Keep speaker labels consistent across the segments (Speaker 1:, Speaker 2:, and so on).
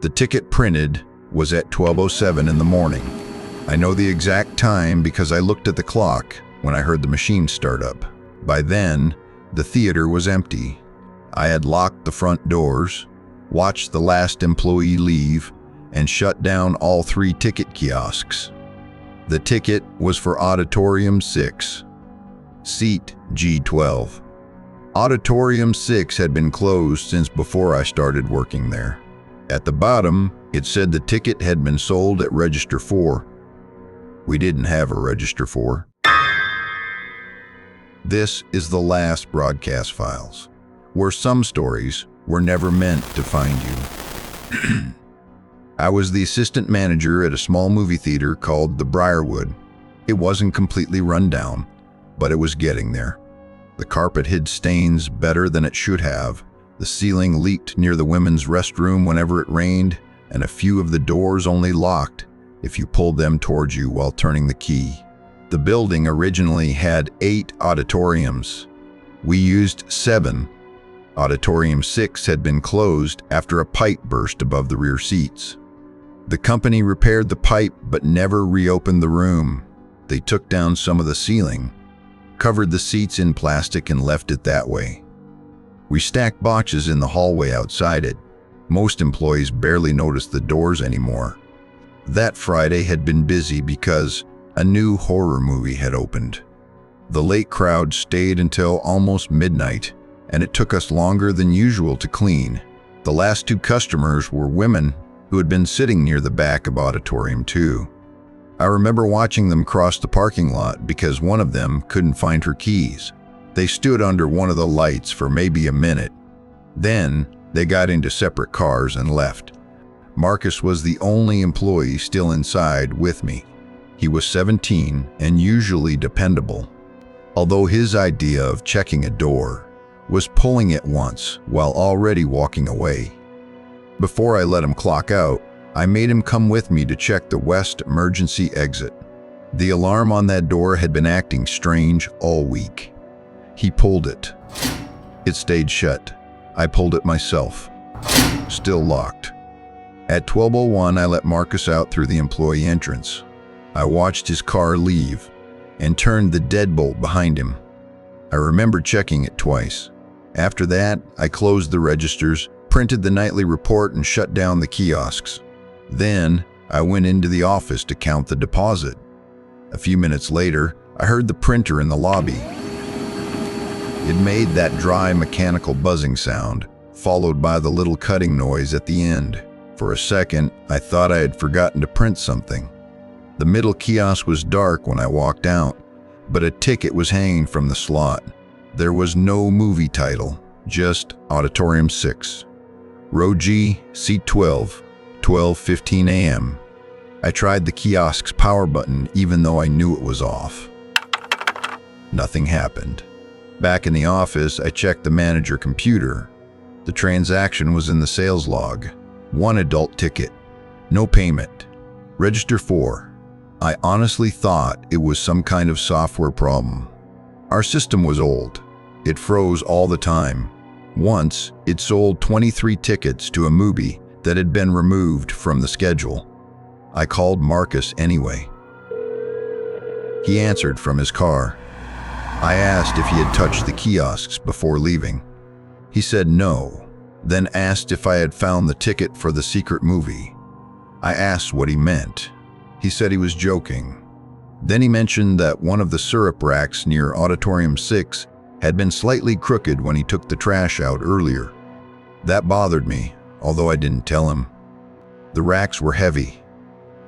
Speaker 1: The ticket printed was at 12:07 in the morning. I know the exact time because I looked at the clock when I heard the machine start up. By then, the theater was empty. I had locked the front doors, watched the last employee leave, and shut down all 3 ticket kiosks. The ticket was for Auditorium 6, Seat G12. Auditorium 6 had been closed since before I started working there. At the bottom, it said the ticket had been sold at Register 4. We didn't have a Register 4. This is the last broadcast files, where some stories were never meant to find you. I was the assistant manager at a small movie theater called the Briarwood. It wasn't completely run down, but it was getting there. The carpet hid stains better than it should have. The ceiling leaked near the women's restroom whenever it rained, and a few of the doors only locked if you pulled them towards you while turning the key. The building originally had 8 auditoriums. We used 7. Auditorium 6 had been closed after a pipe burst above the rear seats. The company repaired the pipe but never reopened the room. They took down some of the ceiling, covered the seats in plastic, and left it that way. We stacked boxes in the hallway outside it. Most employees barely noticed the doors anymore. That Friday had been busy because a new horror movie had opened. The late crowd stayed until almost midnight, and it took us longer than usual to clean. The last 2 customers were women who had been sitting near the back of Auditorium 2. I remember watching them cross the parking lot because one of them couldn't find her keys. They stood under one of the lights for maybe a minute. Then they got into separate cars and left. Marcus was the only employee still inside with me. He was 17 and usually dependable, although his idea of checking a door was pulling it once while already walking away. Before I let him clock out, I made him come with me to check the west emergency exit. The alarm on that door had been acting strange all week. He pulled it. It stayed shut. I pulled it myself. Still locked. At 12:01, I let Marcus out through the employee entrance. I watched his car leave and turned the deadbolt behind him. I remember checking it twice. After that, I closed the registers, printed the nightly report, and shut down the kiosks. Then, I went into the office to count the deposit. A few minutes later, I heard the printer in the lobby. It made that dry mechanical buzzing sound, followed by the little cutting noise at the end. For a second, I thought I had forgotten to print something. The middle kiosk was dark when I walked out, but a ticket was hanging from the slot. There was no movie title, just Auditorium 6. Row G, Seat 12, 12:15 a.m. I tried the kiosk's power button even though I knew it was off. Nothing happened. Back in the office, I checked the manager computer. The transaction was in the sales log. 1 adult ticket. No payment. Register 4. I honestly thought it was some kind of software problem. Our system was old. It froze all the time. Once, it sold 23 tickets to a movie that had been removed from the schedule. I called Marcus anyway. He answered from his car. I asked if he had touched the kiosks before leaving. He said no, then asked if I had found the ticket for the secret movie. I asked what he meant. He said he was joking. Then he mentioned that one of the syrup racks near Auditorium 6 had been slightly crooked when he took the trash out earlier. That bothered me, although I didn't tell him. The racks were heavy.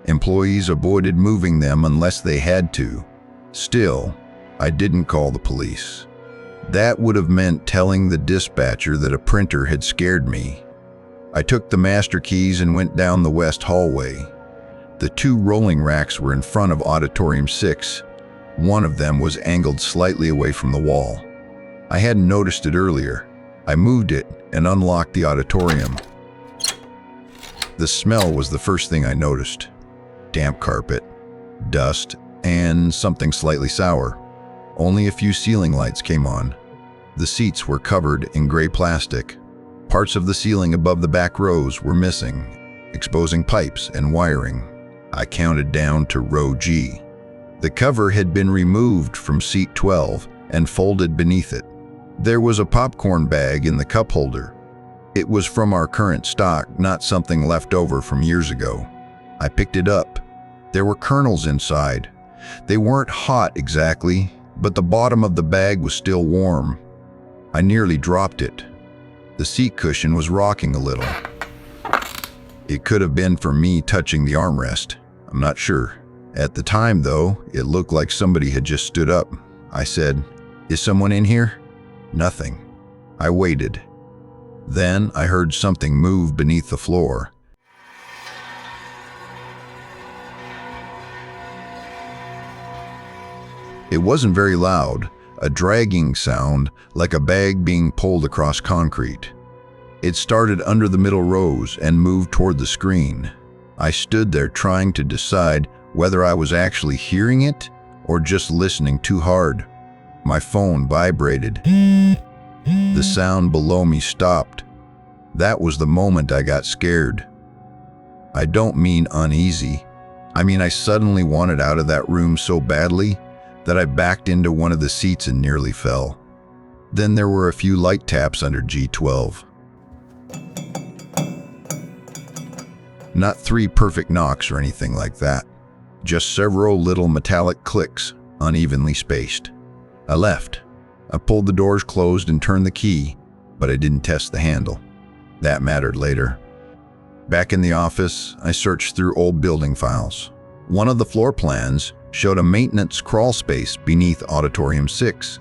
Speaker 1: Employees avoided moving them unless they had to. Still, I didn't call the police. That would have meant telling the dispatcher that a printer had scared me. I took the master keys and went down the west hallway. The 2 rolling racks were in front of Auditorium 6. One of them was angled slightly away from the wall. I hadn't noticed it earlier. I moved it and unlocked the auditorium. The smell was the first thing I noticed. Damp carpet, dust, and something slightly sour. Only a few ceiling lights came on. The seats were covered in gray plastic. Parts of the ceiling above the back rows were missing. exposing pipes and wiring. I counted down to row G. The cover had been removed from seat 12 and folded beneath it. There was a popcorn bag in the cup holder. It was from our current stock, not something left over from years ago. I picked it up. There were kernels inside. They weren't hot exactly, but the bottom of the bag was still warm. I nearly dropped it. The seat cushion was rocking a little. It could have been from me touching the armrest. I'm not sure. At the time, though, it looked like somebody had just stood up. I said, "Is someone in here?" Nothing. I waited. Then I heard something move beneath the floor. It wasn't very loud, a dragging sound like a bag being pulled across concrete. It started under the middle rows and moved toward the screen. I stood there trying to decide whether I was actually hearing it or just listening too hard. My phone vibrated. The sound below me stopped. That was the moment I got scared. I don't mean uneasy. I mean I suddenly wanted out of that room so badly that I backed into one of the seats and nearly fell. Then there were a few light taps under G12. Not 3 perfect knocks or anything like that. Just several little metallic clicks, unevenly spaced. I left. I pulled the doors closed and turned the key, but I didn't test the handle. That mattered later. Back in the office, I searched through old building files. One of the floor plans showed a maintenance crawl space beneath Auditorium 6.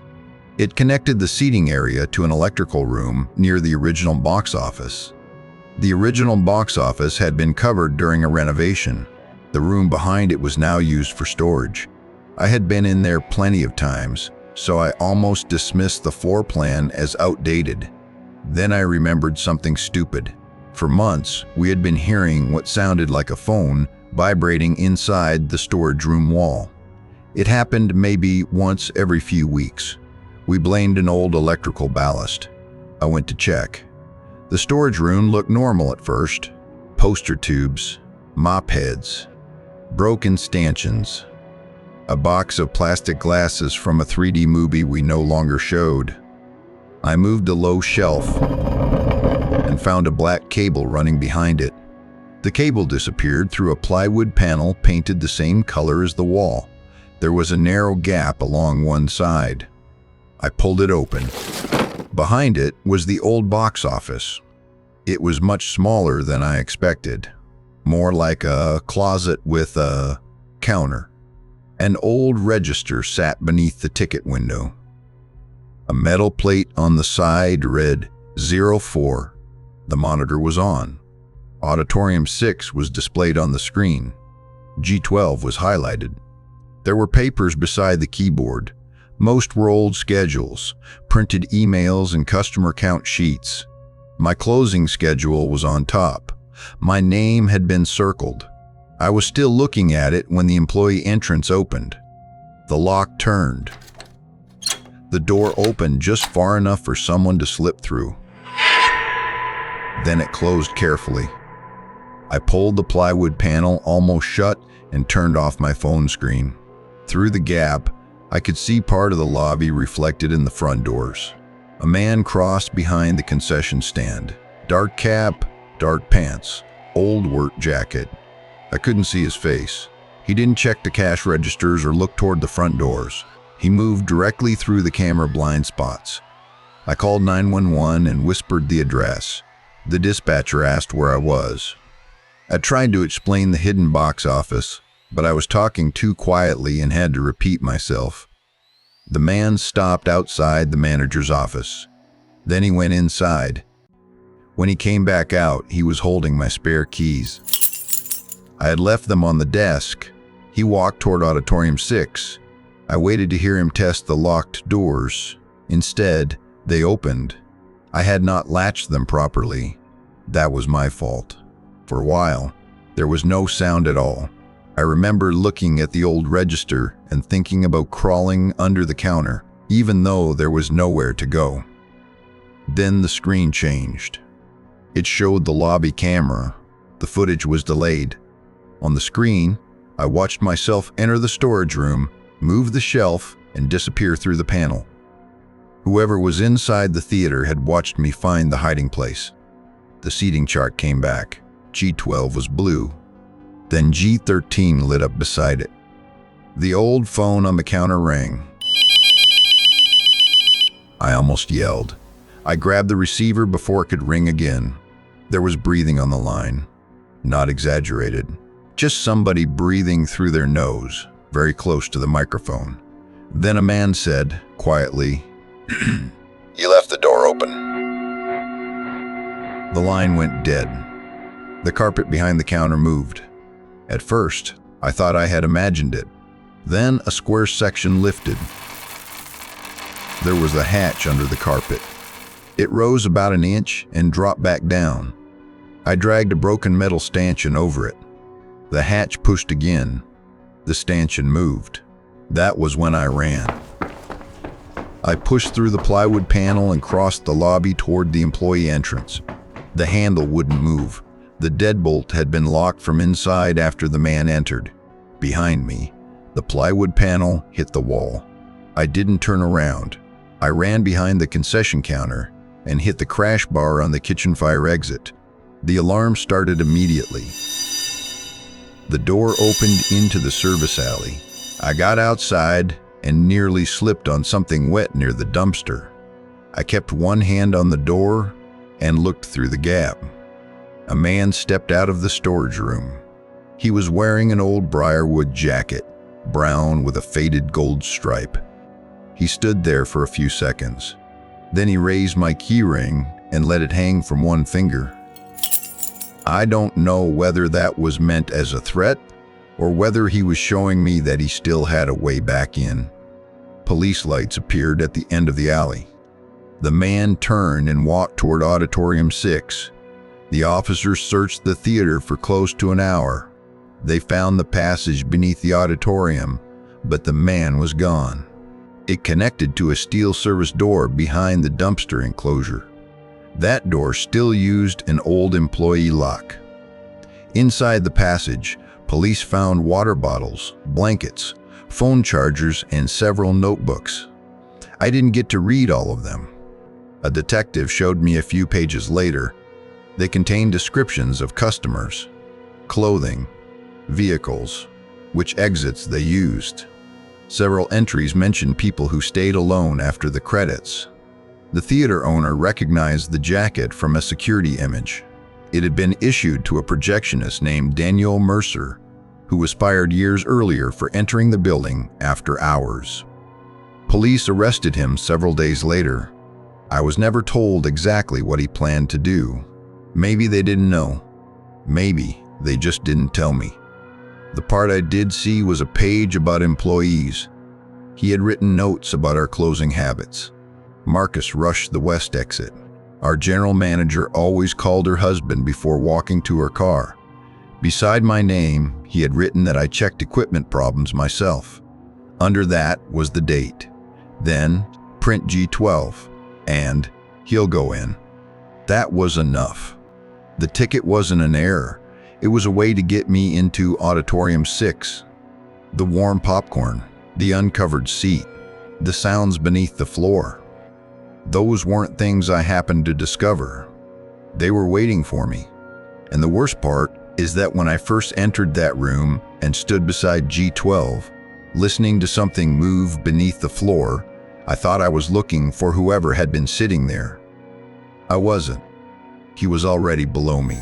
Speaker 1: It connected the seating area to an electrical room near the original box office. The original box office had been covered during a renovation. The room behind it was now used for storage. I had been in there plenty of times, so I almost dismissed the floor plan as outdated. Then I remembered something stupid. For months, we had been hearing what sounded like a phone vibrating inside the storage room wall. It happened maybe once every few weeks. We blamed an old electrical ballast. I went to check. The storage room looked normal at first. Poster tubes, mop heads, broken stanchions, a box of plastic glasses from a 3D movie we no longer showed. I moved a low shelf and found a black cable running behind it. The cable disappeared through a plywood panel painted the same color as the wall. There was a narrow gap along one side. I pulled it open. Behind it was the old box office. It was much smaller than I expected, more like a closet with a counter. An old register sat beneath the ticket window. A metal plate on the side read 04. The monitor was on. Auditorium 6 was displayed on the screen. G12 was highlighted. There were papers beside the keyboard. Most were old schedules, printed emails, and customer count sheets. My closing schedule was on top. My name had been circled. I was still looking at it when the employee entrance opened. The lock turned. The door opened just far enough for someone to slip through. Then it closed carefully. I pulled the plywood panel almost shut and turned off my phone screen. Through the gap, I could see part of the lobby reflected in the front doors. A man crossed behind the concession stand. Dark cap, dark pants, old work jacket. I couldn't see his face. He didn't check the cash registers or look toward the front doors. He moved directly through the camera blind spots. I called 911 and whispered the address. The dispatcher asked where I was. I tried to explain the hidden box office, but I was talking too quietly and had to repeat myself. The man stopped outside the manager's office. Then he went inside. When he came back out, he was holding my spare keys. I had left them on the desk. He walked toward Auditorium 6. I waited to hear him test the locked doors. Instead, they opened. I had not latched them properly. That was my fault. For a while, there was no sound at all. I remember looking at the old register and thinking about crawling under the counter, even though there was nowhere to go. Then the screen changed. It showed the lobby camera. The footage was delayed. On the screen, I watched myself enter the storage room, move the shelf, and disappear through the panel. Whoever was inside the theater had watched me find the hiding place. The seating chart came back. G12 was blue. Then G13 lit up beside it. The old phone on the counter rang. I almost yelled. I grabbed the receiver before it could ring again. There was breathing on the line. Not exaggerated. Just somebody breathing through their nose, very close to the microphone. Then a man said, quietly, "You left the door open." The line went dead. The carpet behind the counter moved. At first, I thought I had imagined it. Then a square section lifted. There was a hatch under the carpet. It rose about an inch and dropped back down. I dragged a broken metal stanchion over it. The hatch pushed again. The stanchion moved. That was when I ran. I pushed through the plywood panel and crossed the lobby toward the employee entrance. The handle wouldn't move. The deadbolt had been locked from inside after the man entered. Behind me, the plywood panel hit the wall. I didn't turn around. I ran behind the concession counter and hit the crash bar on the kitchen fire exit. The alarm started immediately. The door opened into the service alley. I got outside and nearly slipped on something wet near the dumpster. I kept one hand on the door and looked through the gap. A man stepped out of the storage room. He was wearing an old briarwood jacket, brown with a faded gold stripe. He stood there for a few seconds. Then he raised my key ring and let it hang from one finger. I don't know whether that was meant as a threat or whether he was showing me that he still had a way back in. Police lights appeared at the end of the alley. The man turned and walked toward Auditorium 6. The officers searched the theater for close to an hour. They found the passage beneath the auditorium, but the man was gone. It connected to a steel service door behind the dumpster enclosure. That door still used an old employee lock. Inside the passage, police found water bottles, blankets, phone chargers, and several notebooks. I didn't get to read all of them. A detective showed me a few pages later. They contained descriptions of customers, clothing, vehicles, which exits they used. Several entries mentioned people who stayed alone after the credits. The theater owner recognized the jacket from a security image. It had been issued to a projectionist named Daniel Mercer, who was fired years earlier for entering the building after hours. Police arrested him several days later. I was never told exactly what he planned to do. Maybe they didn't know. Maybe they just didn't tell me. The part I did see was a page about employees. He had written notes about our closing habits. Marcus rushed the west exit. Our general manager always called her husband before walking to her car. Beside my name, he had written that I checked equipment problems myself. Under that was the date. Then, print G12, and he'll go in. That was enough. The ticket wasn't an error. It was a way to get me into Auditorium 6. The warm popcorn, the uncovered seat, the sounds beneath the floor. Those weren't things I happened to discover. They were waiting for me. And the worst part is that when I first entered that room and stood beside G12, listening to something move beneath the floor, I thought I was looking for whoever had been sitting there. I wasn't. He was already below me.